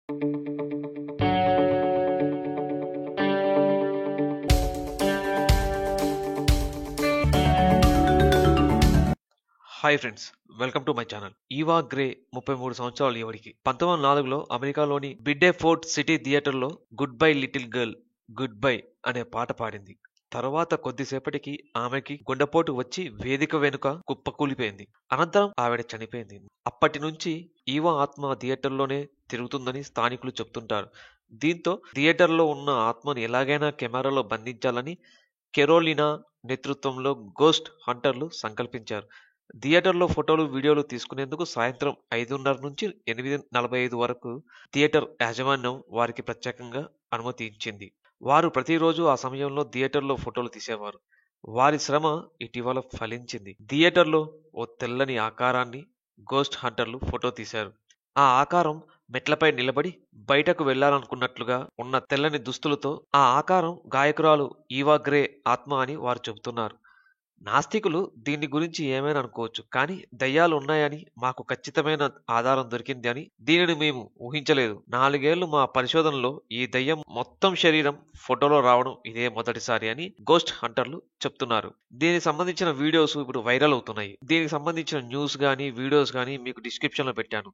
Hi friends, welcome to my channel. Eva grey 33 సంవత్సరాలు ఈవిడికి. 1904లో అమెరికాలోని బిడ్డే ఫోర్ట్ సిటీ థియేటర్లో good bye little girl, good bye అనే పాట పాడింది. తరువాత కొద్దిసేపటికి ఆమెకి గుండెపోటు వచ్చి వేదిక వెనుక కుప్పకూలిపోయింది. అనంతరం ఆవిడ చనిపోయింది. అప్పటి నుంచి ఈవా ఆత్మ థియేటర్లోనే తిరుగుతుందని స్థానికులు చెప్తుంటారు. దీంతో థియేటర్లో ఉన్న ఆత్మను ఎలాగైనా కెమెరాలో బంధించాలని కెరోలినా నేతృత్వంలో గోస్ట్ హంటర్లు సంకల్పించారు. థియేటర్లో ఫోటోలు, వీడియోలు తీసుకునేందుకు సాయంత్రం 5:30 నుంచి 8:45 వరకు థియేటర్ యాజమాన్యం వారికి ప్రత్యేకంగా అనుమతి ఇచ్చింది. వారు ప్రతిరోజు ఆ సమయంలో థియేటర్లో ఫోటోలు తీసేవారు. వారి శ్రమ ఇటీవల ఫలించింది. థియేటర్లో ఓ తెల్లని ఆకారాన్ని గోస్ట్ హంటర్లు ఫోటో తీశారు. ఆ ఆకారం మెట్లపై నిలబడి బయటకు వెళ్లాలనుకున్నట్లుగా ఉన్న తెల్లని దుస్తులతో. ఆ ఆకారం గాయకురాలు ఈవా గ్రే ఆత్మ అని వారు చెబుతున్నారు. నాస్తికులు దీని గురించి ఏమైనా అనుకోవచ్చు, కానీ దయ్యాలు ఉన్నాయని మాకు ఖచ్చితమైన ఆధారం దొరికింది అని దీనిని మేము ఊహించలేదు. 4 ఏళ్లు మా పరిశోధనలో ఈ దయ్యం మొత్తం శరీరం ఫోటోలో రావడం ఇదే మొదటిసారి అని గోస్ట్ హంటర్లు చెప్తున్నారు. దీనికి సంబంధించిన వీడియోస్ ఇప్పుడు వైరల్ అవుతున్నాయి. దీనికి సంబంధించిన న్యూస్ గానీ, వీడియోస్ గానీ మీకు డిస్క్రిప్షన్ లో పెట్టాను.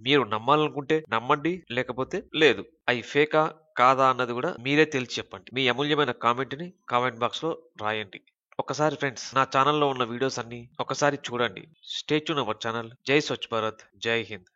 మీరు నమ్మాలనుకుంటే నమ్మండి, లేకపోతే లేదు. అవి ఫేకా కాదా అన్నది కూడా మీరే తేల్చి చెప్పండి. మీ అమూల్యమైన కామెంట్ని కామెంట్ బాక్స్ లో రాయండి. ఒకసారి ఫ్రెండ్స్, నా ఛానల్లో ఉన్న వీడియోస్ అన్ని ఒకసారి చూడండి. Stay tune our channel. జై స్వచ్ఛ భారత్, జై హింద్.